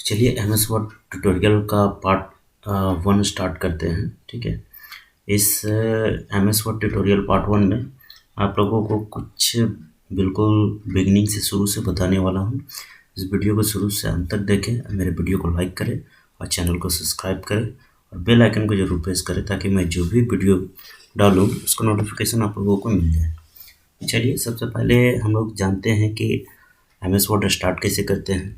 चलिए MS word tutorial का part 1 start करते हैं। ठीक है, इस MS वर्ड ट्यूटोरियल पार्ट 1 में आप लोगों को कुछ बिल्कुल बिगिनिंग से शुरू से बताने वाला हूँ। इस वीडियो को शुरू से अंत तक देखें, मेरे वीडियो को लाइक करें और चैनल को सब्सक्राइब करें और बेल आइकन को जरूर प्रेस करें ताकि मैं जो भी वीडियो डालूँ उसका नोटिफिकेशन आप लोगों को मिल जाए। चलिए, सबसे पहले हम लोग जानते हैं कि MS वर्ड स्टार्ट कैसे करते हैं।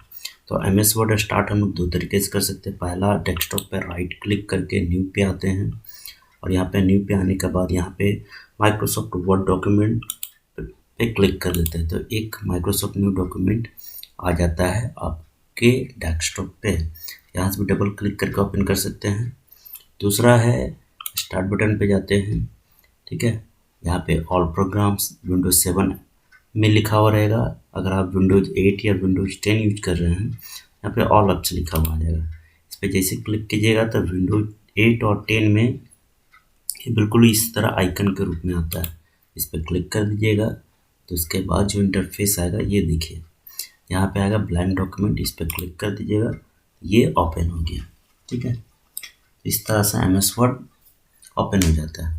तो MS वर्ड स्टार्ट हम लोग दो तरीके से कर सकते हैं। पहला, डेस्कटॉप पर राइट क्लिक करके न्यू पे आते हैं और यहाँ पे न्यू पे आने के बाद यहाँ पे माइक्रोसॉफ्ट वर्ड डॉक्यूमेंट पे क्लिक कर देते हैं तो एक माइक्रोसॉफ्ट न्यू डॉक्यूमेंट आ जाता है आपके डेस्कटॉप पे। यहाँ से भी डबल क्लिक करके ओपन कर सकते हैं। दूसरा है, स्टार्ट बटन पे जाते हैं। ठीक है, यहाँ पे ऑल प्रोग्राम्स विंडोज 7 में लिखा हुआ रहेगा। अगर आप विंडोज 8 या विंडोज 10 यूज कर रहे हैं, यहाँ पे ऑल ऑप्शन लिखा हुआ आ जाएगा। इस पर जैसे क्लिक कीजिएगा तो विंडोज 8 और 10 में ये बिल्कुल इस तरह आइकन के रूप में आता है। इस पर क्लिक कर दीजिएगा तो उसके बाद जो इंटरफेस आएगा ये देखिए, यहाँ पे आएगा ब्लैंक डॉक्यूमेंट। इस पर क्लिक कर दीजिएगा, ये ओपन हो गया। ठीक है, इस तरह से MS वर्ड ओपन हो जाता है।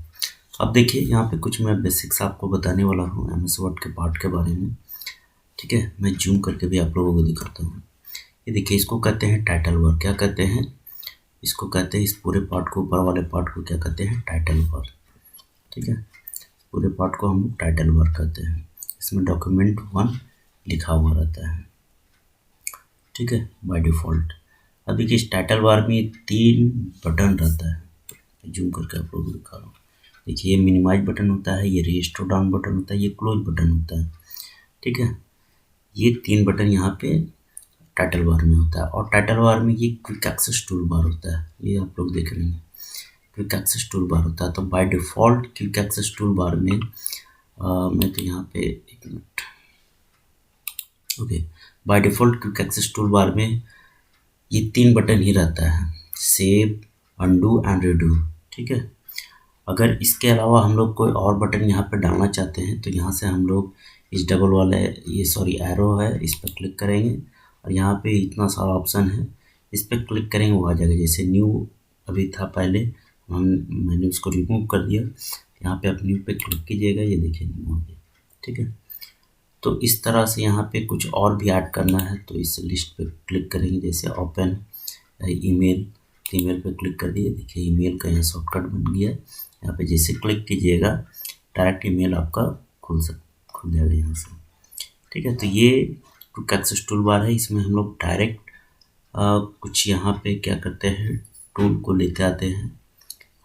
अब देखिए, यहाँ पे कुछ मैं बेसिक्स आपको बताने वाला हूँ MS वर्ड के पार्ट के बारे में। ठीक है, मैं जूम करके भी आप लोगों को दिखाता हूँ। ये देखिए, इसको कहते हैं टाइटल वर्ड। क्या कहते हैं? इसको कहते हैं, इस पूरे पार्ट को, ऊपर वाले पार्ट को क्या कहते हैं? Title word. ठीक है, पूरे पार्ट को हम टाइटल वर्ड कहते हैं। इसमें डॉक्यूमेंट 1 लिखा हुआ रहता है। ठीक है, बाय डिफ़ॉल्ट। अब देखिए, इस टाइटल बार में 3 बटन रहता है। जूम करके आप लोगों को दिखा रहा हूँ। देखिए, ये मिनिमाइज बटन होता है, ये रेस्टोर डाउन बटन होता है, ये क्लोज बटन होता है। ठीक है, ये 3 बटन यहाँ पे टाइटल बार में होता है और टाइटल बार में ये क्विक एक्सेस टूल बार होता है। ये आप लोग देख रहे हैं, क्विक एक्सेस टूल बार होता है। तो by default quick access toolbar में मैं तो यहाँ पे एक minute, okay, by default quick access toolbar में ये 3 बटन ही रहता है, सेव, अंडू एंड रीडू। ठीक है, अगर इसके अलावा हम लोग कोई और बटन यहाँ पे डालना चाहते हैं तो यहाँ से हम लोग इस डबल वाले, ये सॉरी एरो है, इस पर क्लिक करेंगे और यहाँ पे इतना सारा ऑप्शन है, इस पर क्लिक करेंगे वो आ जाएगा। जैसे न्यू अभी था पहले, मैंने उसको रिमूव कर दिया। यहाँ पे आप न्यू पे क्लिक कीजिएगा, ये देखिए न्यू हो गया। ठीक है, तो इस तरह से यहाँ पे कुछ और भी ऐड करना है तो इस लिस्ट पे क्लिक करेंगे। जैसे ओपन ईमेल, ईमेल पे क्लिक कर दिए। देखिए, ईमेल का यहाँ शॉर्टकट बन गया। यहाँ पे जैसे क्लिक कीजिएगा डायरेक्ट ईमेल आपका खुल जाएगा यहाँ से। ठीक है, तो ये क्विक एक्सेस टूल बार है। इसमें हम लोग डायरेक्ट कुछ यहाँ पे क्या करते हैं, टूल को लेते आते हैं,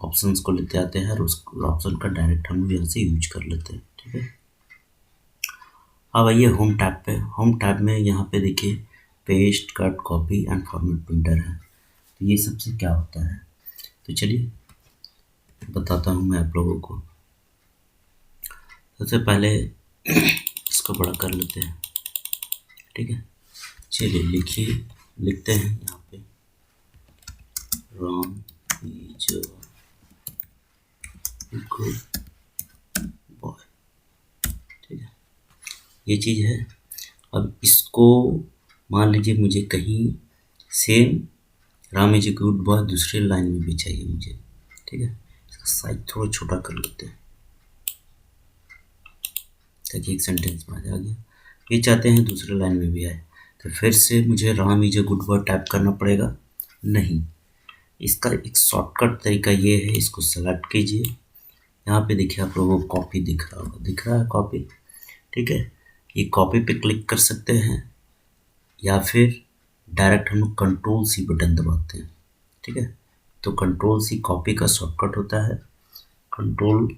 ऑप्शंस को लेते आते हैं और उस ऑप्शन का डायरेक्ट हम लोग यहाँ से यूज कर लेते हैं। ठीक है, अब आइए होम टैब पे। होम टैब में यहाँ पे देखिए paste, cut, copy and format printer है। तो ये सबसे क्या होता है, तो चलिए बताता हूँ मैं आप लोगों को। सबसे पहले इसको बड़ा कर लेते हैं। ठीक है, चलिए लिखते हैं यहाँ पे राम इज गुड बॉय। ठीक है, ये चीज़ है। अब इसको मान लीजिए मुझे कहीं same Ram is a good boy दूसरे लाइन में भी चाहिए मुझे। ठीक है, इसका साइज थोड़ा छोटा कर लेते हैं ताकि एक सेंटेंस में आ गया। ये चाहते हैं दूसरे लाइन में भी आए, तो फिर से मुझे Ram is a good boy type करना पड़ेगा? नहीं, इसका एक शॉर्टकट तरीका ये है। इसको सेलेक्ट कीजिए, यहाँ पे देखिए आप लोगों को कॉपी दिख रहा होगा, दिख रहा है कॉपी। ठीक है, ये कॉपी पे क्लिक कर सकते हैं या फिर डायरेक्ट हम लोग कंट्रोल-C बटन दबाते हैं। ठीक है, तो कंट्रोल-C कॉपी का शॉर्टकट होता है। कंट्रोल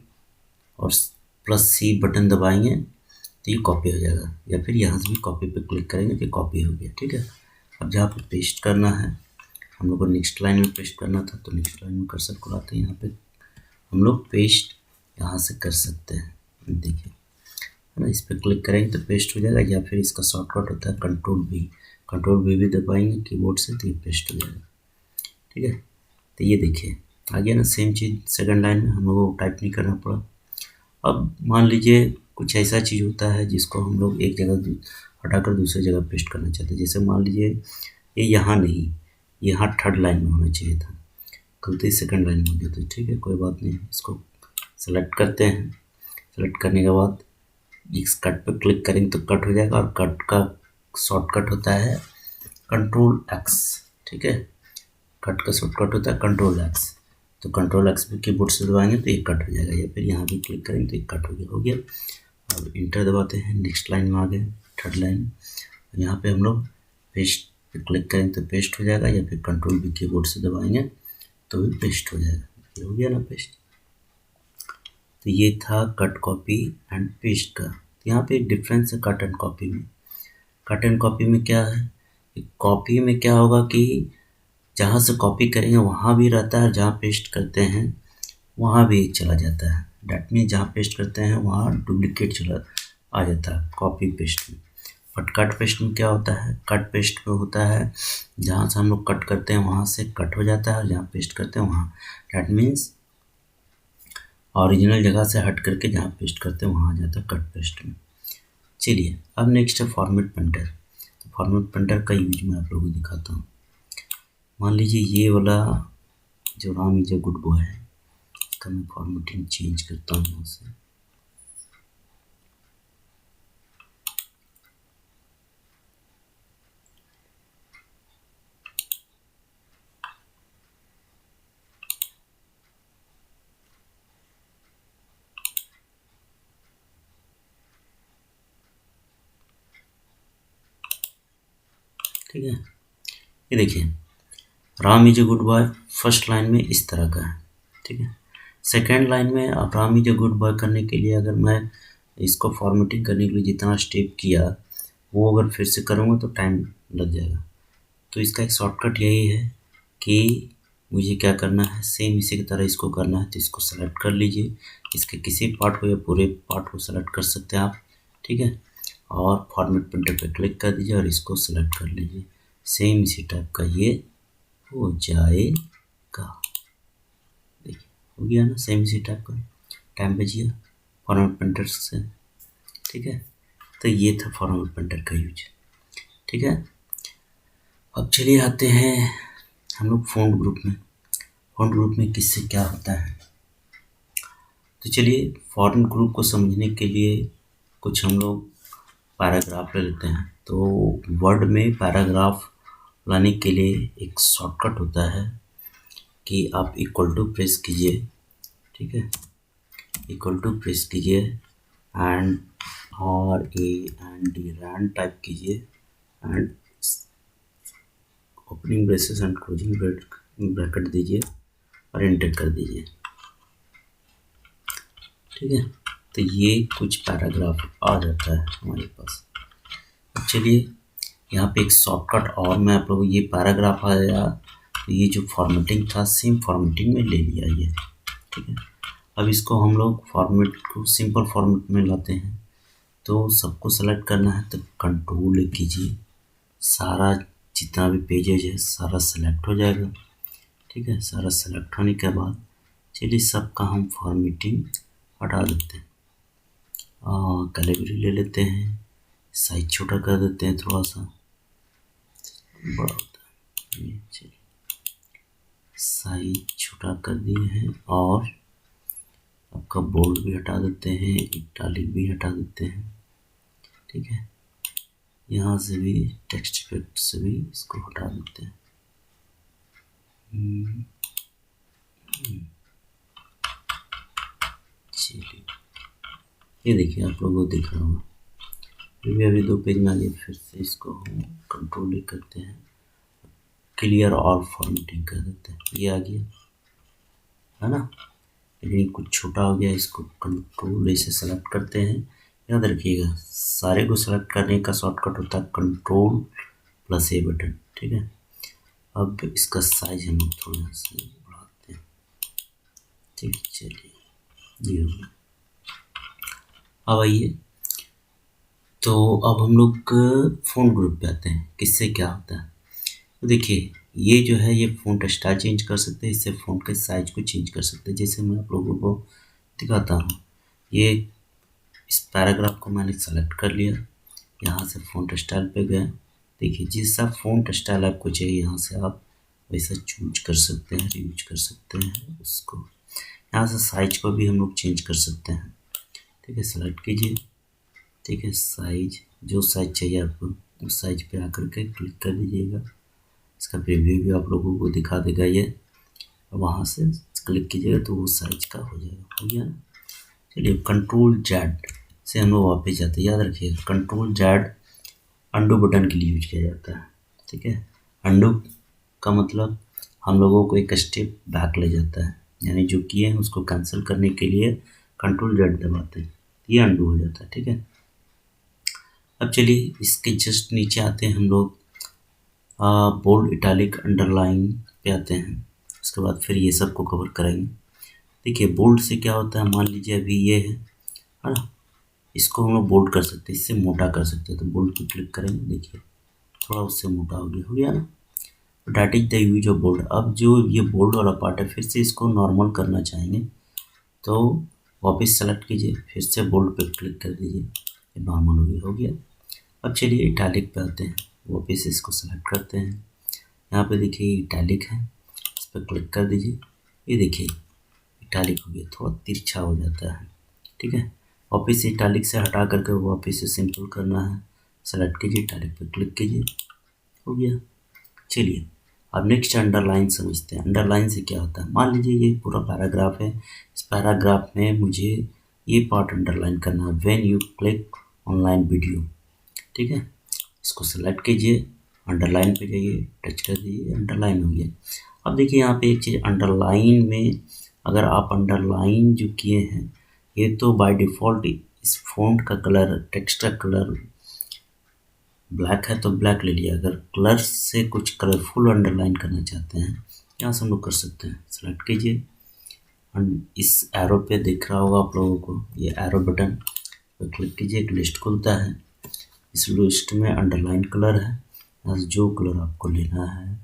और +C बटन दबाएंगे तो ये कॉपी हो जाएगा, या फिर यहाँ से भी कॉपी पे क्लिक करेंगे तो कॉपी हो गया। ठीक है, अब जहाँ पे पेस्ट करना है, हम लोग को नेक्स्ट लाइन में पेस्ट करना था तो नेक्स्ट लाइन में कर्सर को लाते हैं, यहाँ पे हम लोग पेस्ट यहाँ से कर सकते हैं। देखिए, है ना, इस पर क्लिक करेंगे तो पेस्ट हो जाएगा, या फिर इसका शॉर्टकट होता है कंट्रोल V भी दबाएंगे कीबोर्ड से तो ये पेस्ट हो जाएगा। ठीक है, तो ये देखिए आ गया ना, सेम चीज़ सेकंड लाइन में हम लोगों को टाइप नहीं करना पड़ा। अब मान लीजिए कुछ ऐसा चीज़ होता है जिसको हम लोग एक जगह हटाकर दूसरी जगह पेस्ट करना चाहते हैं। जैसे मान लीजिए ये यहाँ नहीं, यहाँ थर्ड लाइन में होना चाहिए था, गलती सेकंड लाइन में हो गया था। ठीक है, कोई बात नहीं, इसको सेलेक्ट करते हैं। सेलेक्ट करने के बाद इस कट पे क्लिक करेंगे तो कट हो जाएगा, और कट का शॉर्टकट होता है कंट्रोल एक्स। ठीक है, कट का शॉर्टकट होता है कंट्रोल एक्स। तो कंट्रोल एक्स भी कीबोर्ड से दबाएंगे तो ये कट हो जाएगा, या फिर यहाँ भी क्लिक करेंगे तो ये कट हो गया। अब इंटर दबाते हैं, नेक्स्ट लाइन में आ गए, थर्ड लाइन। यहाँ पे हम लोग पेस्ट पे क्लिक करेंगे तो पेस्ट हो जाएगा, या फिर कंट्रोल भी कीबोर्ड से दबाएंगे तो भी पेस्ट हो जाएगा। ये हो गया ना पेस्ट। तो ये था कट कॉपी एंड पेस्ट का। तो यहाँ पे एक डिफरेंस है कट एंड कॉपी में। कट एंड कॉपी में क्या है, कॉपी में क्या होगा कि जहाँ से कॉपी करेंगे वहाँ भी रहता है, जहाँ पेस्ट करते हैं वहाँ भी चला जाता है। डैट मीन जहाँ पेस्ट करते हैं वहाँ डुप्लीकेट चला आ जाता है कॉपी पेस्ट में। बट कट पेस्ट में क्या होता है, कट पेस्ट में होता है जहाँ से हम लोग कट करते हैं वहाँ से कट हो जाता है, और जहाँ पेस्ट करते हैं वहाँ, डैट मीन्स ओरिजिनल जगह से हट करके जहाँ पेस्ट करते हैं वहाँ आ जाता है कट पेस्ट में। चलिए अब नेक्स्ट है फॉर्मेट पेंटर। तो फॉर्मेट पेंटर का यूज मैं आप लोगों को दिखाता हूँ। मान लीजिए ये वाला जो Ram is a good boy है, इसका मैं फॉर्मेटिंग चेंज करता हूँ यहाँ से। ठीक है, ये देखिए Ram is a good boy first line में इस तरह का है। ठीक है, सेकेंड लाइन में अब Ram is a good boy करने के लिए अगर मैं इसको फॉर्मेटिंग करने के लिए जितना स्टेप किया वो अगर फिर से करूँगा तो टाइम लग जाएगा। तो इसका एक शॉर्टकट यही है कि मुझे क्या करना है, सेम इसी की तरह इसको करना है। तो इसको सेलेक्ट कर लीजिए, इसके किसी पार्ट को या पूरे पार्ट को सेलेक्ट कर सकते हैं आप। ठीक है, और फॉर्मेट पेंटर पे क्लिक कर दीजिए और इसको सेलेक्ट कर लीजिए। सेम इसी टाइप का ये हो जाएगा। देखिए हो गया ना, सेम इसी टाइप का। टाइम बचिए फॉर्मेट पेंटर से। ठीक है, तो ये था फॉर्मेट पेंटर का यूज। ठीक है, अब चलिए आते हैं हम लोग फ़ॉन्ट ग्रुप में। फ़ॉन्ट ग्रुप में किससे क्या होता है, तो चलिए फ़ॉन्ट ग्रुप को समझने के लिए कुछ हम लोग पैराग्राफ ले लेते हैं। तो वर्ड में पैराग्राफ लाने के लिए एक शॉर्टकट होता है कि आप इक्वल टू प्रेस कीजिए। ठीक है, इक्वल टू प्रेस कीजिए एंड RAND रैंड टाइप कीजिए and opening braces and closing bracket दीजिए और एंटर कर दीजिए। ठीक है, तो ये कुछ पैराग्राफ आ जाता है हमारे पास। अब चलिए यहाँ पे एक शॉर्टकट और मैं आप लोगों को, ये पैराग्राफ आया तो ये जो फॉर्मेटिंग था सेम फॉर्मेटिंग में ले लिया ये। ठीक है, अब इसको हम लोग फॉर्मेट को सिंपल फॉर्मेट में लाते हैं। तो सबको सेलेक्ट करना है तो कंट्रोल कीजिए, सारा जितना भी पेजेज है सारा सेलेक्ट हो जाएगा। ठीक है, सारा सेलेक्ट होने के बाद चलिए सबका हम फॉर्मेटिंग हटा देते हैं। कैटेगरी ले लेते हैं, साइज छोटा कर देते हैं, थोड़ा सा बड़ा होता है ये। चलिए साइज छोटा कर दिए हैं और आपका बोल्ड भी हटा देते हैं, इटालिक भी हटा देते हैं। ठीक है, यहाँ से भी टेक्स्ट इफेक्ट से भी इसको हटा देते हैं। चलिए ये देखिए आप लोगों को दिख रहा होगा, अभी 2 पेज में आ गया। फिर से इसको हम कंट्रोल करते हैं, क्लियर ऑल फॉर्मेटिंग कर देते हैं, ये आ गया है ना। लेकिन कुछ छोटा हो गया, इसको कंट्रोल से सेलेक्ट करते हैं। याद रखिएगा सारे को सेलेक्ट करने का शॉर्टकट होता है कंट्रोल+A बटन। ठीक है, अब इसका साइज हम थोड़ा सा बढ़ाते हैं। ठीक है, चलिए ये हो गया। अब आइए, तो अब हम लोग फ़ॉन्ट ग्रुप पे आते हैं, किससे क्या होता है। तो देखिए ये जो है ये फ़ॉन्ट स्टाइल चेंज कर सकते हैं, इससे फ़ॉन्ट के साइज को चेंज कर सकते हैं। जैसे मैं आप लोगों को दिखाता हूँ, ये इस पैराग्राफ को मैंने सेलेक्ट कर लिया, यहाँ से फ़ॉन्ट स्टाइल पे गए देखिए जैसा फ़ॉन्ट स्टाइल आपको चाहिए यहाँ से आप वैसा चूज कर सकते हैं, यूज कर सकते हैं उसको। यहाँ से साइज को भी हम लोग चेंज कर सकते हैं। ठीक है, सेलेक्ट कीजिए। ठीक है, साइज जो साइज चाहिए आपको उस साइज पे आकर के क्लिक कर दीजिएगा। इसका प्रीव्यू भी आप लोगों को दिखा देगा ये, वहाँ से क्लिक कीजिएगा तो वो साइज का हो जाएगा। हो गया ना। चलिए कंट्रोल जेड से हम लोग वापस जाते हैं। याद रखिएगा कंट्रोल जेड अंडू बटन के लिए यूज किया जाता है। ठीक है, अंडू का मतलब हम लोगों को एक स्टेप बैक ले जाता है, यानी जो किए हैं उसको कैंसिल करने के लिए कंट्रोल जेड दबाते हैं, ये अंडू हो जाता है। ठीक है, अब चलिए इसके जस्ट नीचे आते हैं हम लोग, बोल्ड इटैलिक अंडरलाइन पे आते हैं। उसके बाद फिर ये सब को कवर करेंगे। देखिए बोल्ड से क्या होता है, मान लीजिए अभी ये है ना, इसको हम लोग बोल्ड कर सकते हैं, इससे मोटा कर सकते हैं। तो बोल्ड पे क्लिक करेंगे, देखिए थोड़ा उससे मोटा हो गया ना। That is the use of bold. अब जो ये बोल्ड वाला पार्ट है फिर से इसको नॉर्मल करना चाहेंगे तो वापस सेलेक्ट कीजिए, फिर से बोल्ड पे क्लिक कर दीजिए, ये नॉर्मल हो गया। अब चलिए इटैलिक पे आते हैं, वापस इसको सेलेक्ट करते हैं। यहाँ पे देखिए इटैलिक है, इस पर क्लिक कर दीजिए, ये देखिए इटैलिक हो गया, थोड़ा तिरछा हो जाता है। ठीक है, वापस इटैलिक से हटा करके वापस से सिंपल करना है, सेलेक्ट कीजिए, इटैलिक पे क्लिक कीजिए, हो गया। चलिए अब नेक्स्ट अंडरलाइन समझते हैं। अंडरलाइन से क्या होता है, मान लीजिए ये पूरा पैराग्राफ है, इस पैराग्राफ में मुझे ये पार्ट अंडरलाइन करना है, when you click online video. ठीक है, इसको सेलेक्ट कीजिए, अंडरलाइन पे जाइए, टच कर दीजिए, अंडरलाइन हो गया। अब देखिए यहाँ पे एक चीज़ अंडरलाइन में, अगर आप अंडरलाइन जो किए हैं ये तो बाय डिफ़ॉल्ट इस फॉन्ट का कलर, टेक्स्ट का कलर ब्लैक है तो ब्लैक ले लिया। अगर कलर से कुछ कलरफुल अंडरलाइन करना चाहते हैं यहाँ से हम लोग कर सकते हैं, सेलेक्ट कीजिए। इस एरो पे दिख रहा होगा आप लोगों को, ये एरो बटन पर क्लिक कीजिए, एक लिस्ट खुलता है। इस लिस्ट में अंडरलाइन कलर है, यहाँ से जो कलर आपको लेना है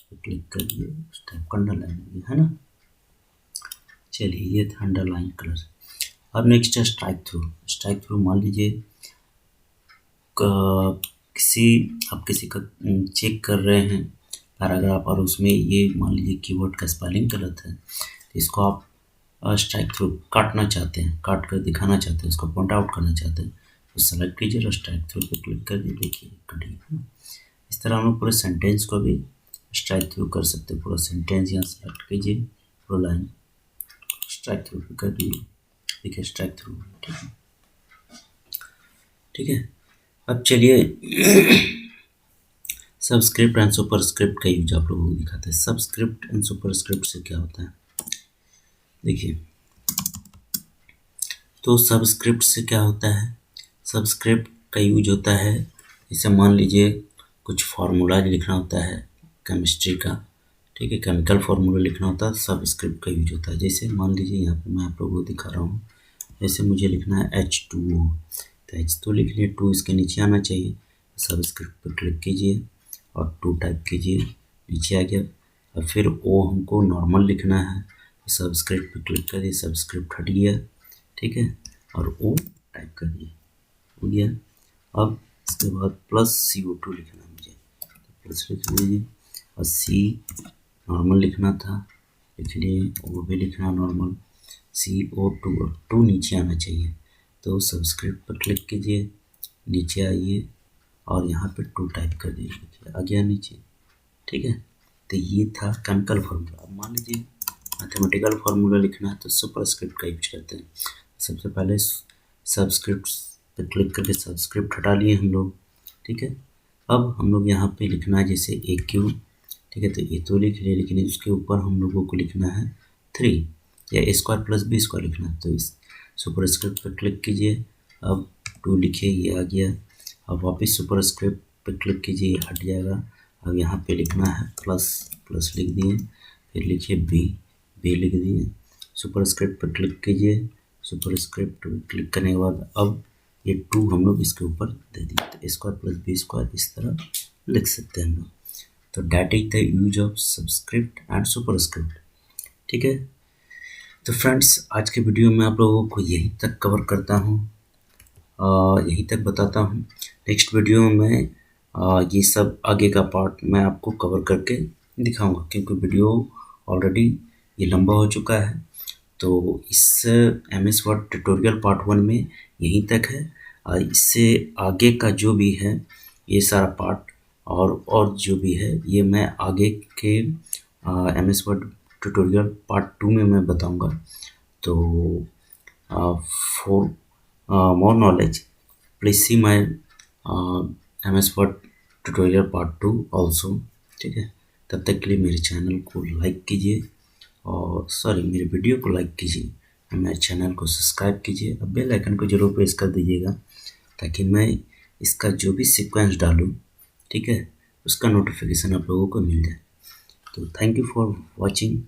तो क्लिक करिए, उस टाइप का अंडरलाइन है ना। चलिए ये था अंडरलाइन कलर। अब नेक्स्ट है स्ट्राइक थ्रू। स्ट्राइक थ्रू मान लीजिए आप किसी का चेक कर रहे हैं पैराग्राफ और उसमें ये मान लीजिए कीवर्ड का स्पेलिंग गलत है, तो इसको आप स्ट्राइक थ्रू काटना चाहते हैं, काट कर दिखाना चाहते हैं, इसको पॉइंट आउट करना चाहते हैं तो सेलेक्ट कीजिए और स्ट्राइक थ्रू पे क्लिक कर दीजिए, देखिए कटिंग है ना। इस तरह हम लोग पूरे सेंटेंस को भी स्ट्राइक थ्रू कर सकते हैं। पूरा सेंटेंस यहाँ सेलेक्ट कीजिए, पूरा लाइन स्ट्राइक थ्रू पे कर दीजिए, देखिए स्ट्राइक थ्रू। ठीक है, ठीक है। अब चलिए सबस्क्रिप्ट एंड सुपरस्क्रिप्ट का यूज आप लोगों को दिखाते हैं। सबस्क्रिप्ट एंड सुपरस्क्रिप्ट से क्या होता है, देखिए तो सबस्क्रिप्ट से क्या होता है, सबस्क्रिप्ट का यूज होता है जैसे मान लीजिए कुछ फार्मूला लिखना होता है केमिस्ट्री का, ठीक है, केमिकल फार्मूला लिखना होता है, सबस्क्रिप्ट का यूज होता है। जैसे मान लीजिए यहाँ पे मैं आप लोगों को दिखा रहा हूँ, जैसे मुझे लिखना है H2O, तो H2 लिख लिए, 2 इसके नीचे आना चाहिए, सबस्क्रिप्ट पर क्लिक कीजिए और 2 टाइप कीजिए, नीचे आ गया। और फिर O हमको नॉर्मल लिखना है, सबस्क्रिप्ट पर क्लिक करिए, सबस्क्रिप्ट हट गया, ठीक है, और O टाइप कर दिए, हो गया। अब इसके बाद प्लस CO2 लिखना है मुझे, तो प्लस लिख लीजिए, और C नॉर्मल लिखना था, लिख लिए, O भी लिखना नॉर्मल, CO2 और 2 नीचे आना चाहिए, तो सबस्क्रिप्ट पर क्लिक कीजिए, नीचे आइए और यहाँ पे 2 टाइप कर दीजिए, देखिए आ गया नीचे, ठीक है। तो ये था केमिकल फार्मूला। अब मान लीजिए मैथमेटिकल फार्मूला लिखना है तो सुपरस्क्रिप्ट का यूज करते हैं। सबसे पहले सबस्क्रिप्ट पर क्लिक करके सबस्क्रिप्ट हटा लिए हम लोग, ठीक है। अब हम लोग यहाँ पे लिखना है जैसे AQ, ठीक है, तो ये तो लिख लिया, लेकिन उसके ऊपर हम लोगों को लिखना है 3 या A² + B² लिखना है, तो इस सुपरस्क्रिप्ट पर क्लिक कीजिए, अब 2 लिखिए, ये आ गया। अब वापस सुपरस्क्रिप्ट पर क्लिक कीजिए, ये हट जाएगा। अब यहाँ पे लिखना है प्लस लिख दिए, फिर लिखिए बी लिख दिए, सुपरस्क्रिप्ट पर क्लिक कीजिए, सुपरस्क्रिप्ट पर क्लिक करने के बाद अब ये 2 हम लोग इसके ऊपर दे दिए, तो A² + B² इस तरह लिख सकते हैं हम लोग। तो that is the use of subscript and superscript, ठीक है। तो फ्रेंड्स आज के वीडियो में आप लोगों को यहीं तक कवर करता हूँ, यहीं तक बताता हूँ। नेक्स्ट वीडियो में ये सब आगे का पार्ट मैं आपको कवर करके दिखाऊंगा, क्योंकि वीडियो ऑलरेडी ये लंबा हो चुका है। तो इस MS वर्ड ट्यूटोरियल पार्ट 1 में यहीं तक है। इससे आगे का जो भी है ये सारा पार्ट और जो भी है ये मैं आगे के MS वर्ड ट्यूटोरियल पार्ट 2 में मैं बताऊंगा। तो for more knowledge please see my MS word tutorial part 2 also. ठीक है, तब तक के लिए मेरे चैनल को लाइक कीजिए, और सॉरी मेरे वीडियो को लाइक कीजिए, मेरे चैनल को सब्सक्राइब कीजिए, और बेल आइकन को जरूर प्रेस कर दीजिएगा ताकि मैं इसका जो भी सीक्वेंस डालूं, ठीक है, उसका नोटिफिकेशन आप लोगों को मिल जाए। तो थैंक यू फॉर वॉचिंग।